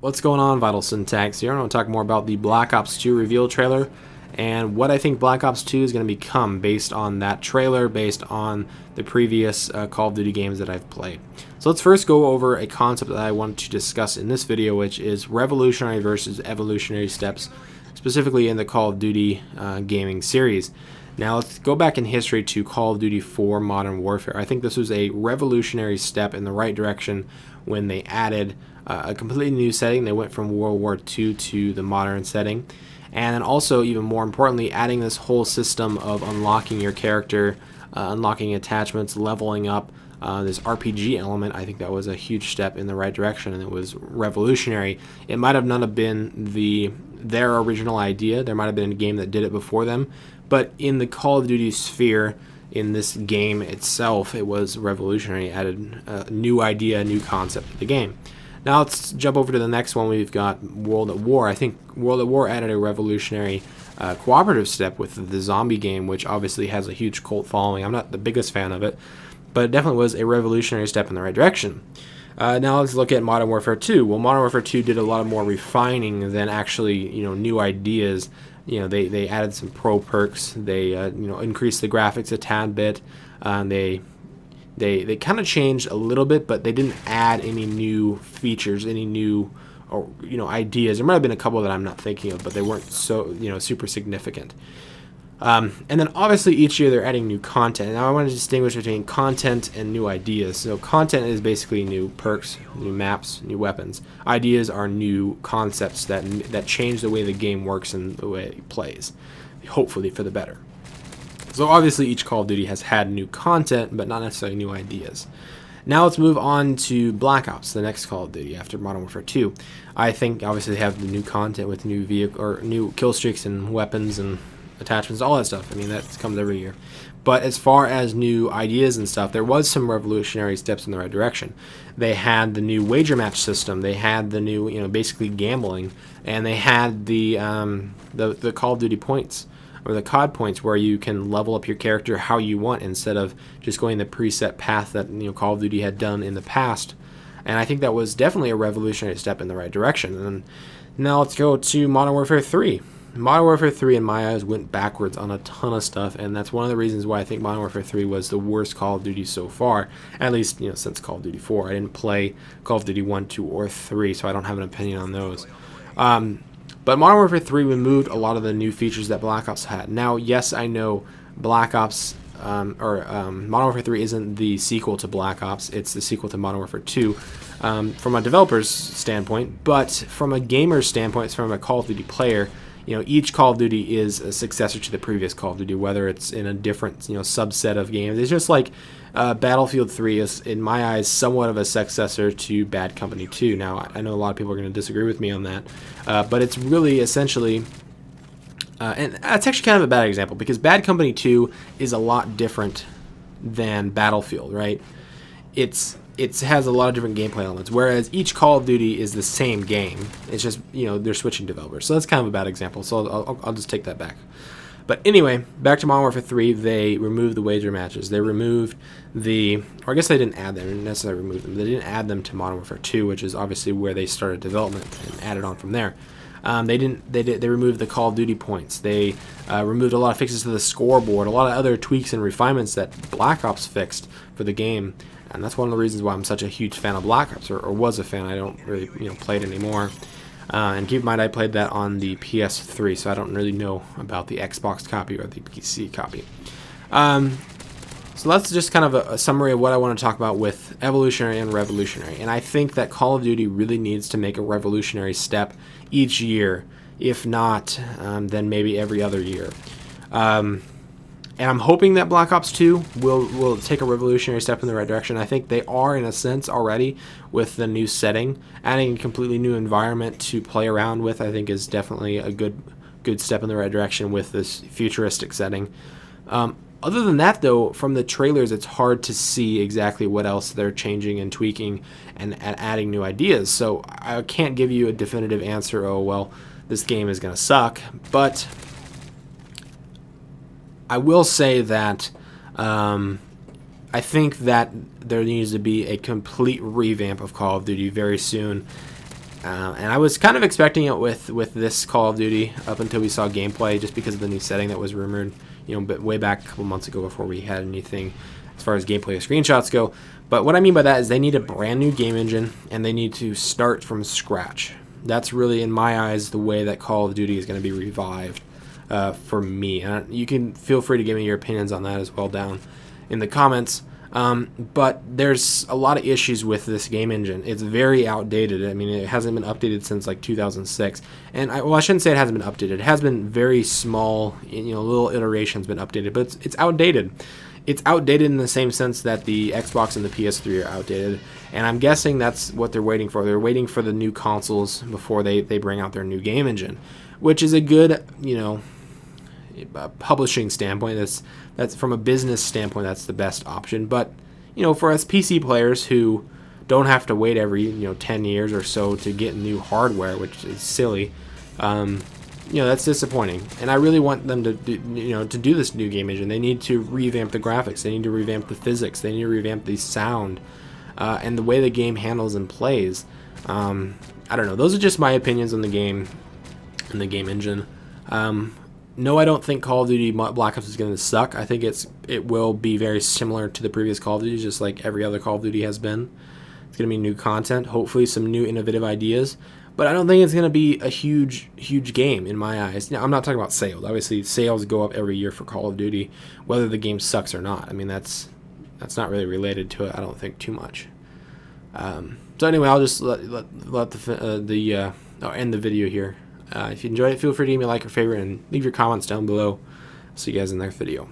What's going on, VitalSyntax here? I want to talk more about the Black Ops 2 reveal trailer and what I think Black Ops 2 is going to become based on that trailer, based on the previous Call of Duty games that I've played. So let's first go over a concept that I want to discuss in this video, which is revolutionary versus evolutionary steps, specifically in the Call of Duty gaming series. Now let's go back in history to Call of Duty 4 Modern Warfare. I think this was a revolutionary step in the right direction when they added a completely new setting. They went from World War II to the modern setting. And then also, even more importantly, adding this whole system of unlocking your character, unlocking attachments, leveling up, this RPG element. I think that was a huge step in the right direction, and it was revolutionary. It might have not have been their original idea. There might have been a game that did it before them, but in the Call of Duty sphere, in this game itself, it was revolutionary. It added a new idea, a new concept to the game. Now let's jump over to the next one. We've got World at War. I think World at War added a revolutionary cooperative step with the zombie game, which obviously has a huge cult following. I'm not the biggest fan of it, but it definitely was a revolutionary step in the right direction. Now let's look at Modern Warfare 2. Well, Modern Warfare 2 did a lot more refining than actually, new ideas. They added some pro perks. They increased the graphics a tad bit. They kind of changed a little bit, but they didn't add any new features, any new ideas. There might have been a couple that I'm not thinking of, but they weren't so super significant. And then obviously each year they're adding new content. Now I want to distinguish between content and new ideas. So content is basically new perks, new maps, new weapons. Ideas are new concepts that change the way the game works and the way it plays, hopefully for the better. So obviously each Call of Duty has had new content, but not necessarily new ideas. Now let's move on to Black Ops, the next Call of Duty after Modern Warfare 2. I think obviously they have the new content with new vehicle or new kill streaks and weapons and attachments, all that stuff. I mean, that comes every year. But as far as new ideas and stuff, there was some revolutionary steps in the right direction. They had the new wager match system. They had the new, basically gambling, and they had the Call of Duty points, or the COD points, where you can level up your character how you want instead of just going the preset path that Call of Duty had done in the past. And I think that was definitely a revolutionary step in the right direction. And now let's go to Modern Warfare 3. Modern Warfare 3, in my eyes, went backwards on a ton of stuff, and that's one of the reasons why I think Modern Warfare 3 was the worst Call of Duty so far, at least since Call of Duty 4. I didn't play Call of Duty 1, 2, or 3, so I don't have an opinion on those. But Modern Warfare 3 removed a lot of the new features that Black Ops had. Now, yes, I know Black Ops, Modern Warfare 3 isn't the sequel to Black Ops, it's the sequel to Modern Warfare 2 from a developer's standpoint, but from a gamer's standpoint, from a Call of Duty player, each Call of Duty is a successor to the previous Call of Duty, whether it's in a different, subset of games. It's just like Battlefield 3 is, in my eyes, somewhat of a successor to Bad Company 2. Now, I know a lot of people are going to disagree with me on that, but it's really essentially, and that's actually kind of a bad example, because Bad Company 2 is a lot different than Battlefield, right? It has a lot of different gameplay elements, whereas each Call of Duty is the same game. It's just, they're switching developers. So that's kind of a bad example, so I'll just take that back. But anyway, back to Modern Warfare 3, they removed the wager matches. They removed or I guess they didn't add them, they didn't necessarily remove them. They didn't add them to Modern Warfare 2, which is obviously where they started development and added on from there. They removed the Call of Duty points. They removed a lot of fixes to the scoreboard, a lot of other tweaks and refinements that Black Ops fixed for the game. And that's one of the reasons why I'm such a huge fan of Black Ops, or was a fan. I don't really play it anymore. And keep in mind, I played that on the PS3, so I don't really know about the Xbox copy or the PC copy. So that's just kind of a summary of what I want to talk about with evolutionary and revolutionary. And I think that Call of Duty really needs to make a revolutionary step each year, if not, then maybe every other year. And I'm hoping that Black Ops 2 will take a revolutionary step in the right direction. I think they are, in a sense, already with the new setting. Adding a completely new environment to play around with, I think, is definitely a good step in the right direction with this futuristic setting. Other than that, though, from the trailers, it's hard to see exactly what else they're changing and tweaking and adding new ideas. So I can't give you a definitive answer, oh, well, this game is going to suck. But I will say that I think that there needs to be a complete revamp of Call of Duty very soon. And I was kind of expecting it with this Call of Duty up until we saw gameplay, just because of the new setting that was rumored, but way back a couple months ago before we had anything as far as gameplay or screenshots go. But what I mean by that is they need a brand new game engine, and they need to start from scratch. That's really, in my eyes, the way that Call of Duty is going to be revived for me. And you can feel free to give me your opinions on that as well down in the comments. But there's a lot of issues with this game engine. It's very outdated. I mean, it hasn't been updated since like 2006. And I shouldn't say it hasn't been updated. It has been very small, little iterations been updated, but it's outdated. It's outdated in the same sense that the Xbox and the PS3 are outdated. And I'm guessing that's what they're waiting for. They're waiting for the new consoles before they bring out their new game engine, which is a good, publishing standpoint. That's from a business standpoint, that's the best option. But for us PC players who don't have to wait every 10 years or so to get new hardware, which is silly, that's disappointing. And I really want them to do this new game engine. They need to revamp the graphics, they need to revamp the physics, they need to revamp the sound, and the way the game handles and plays. I don't know, those are just my opinions on the game and the game engine. No, I don't think Call of Duty Black Ops is going to suck. I think it will be very similar to the previous Call of Duty, just like every other Call of Duty has been. It's going to be new content, hopefully some new innovative ideas, but I don't think it's going to be a huge game in my eyes. Now, I'm not talking about sales. Obviously, sales go up every year for Call of Duty, whether the game sucks or not. I mean, that's not really related to it, I don't think, too much. So anyway, I'll just end the video here. If you enjoyed it, feel free to give me a like or favorite and leave your comments down below. See you guys in the next video.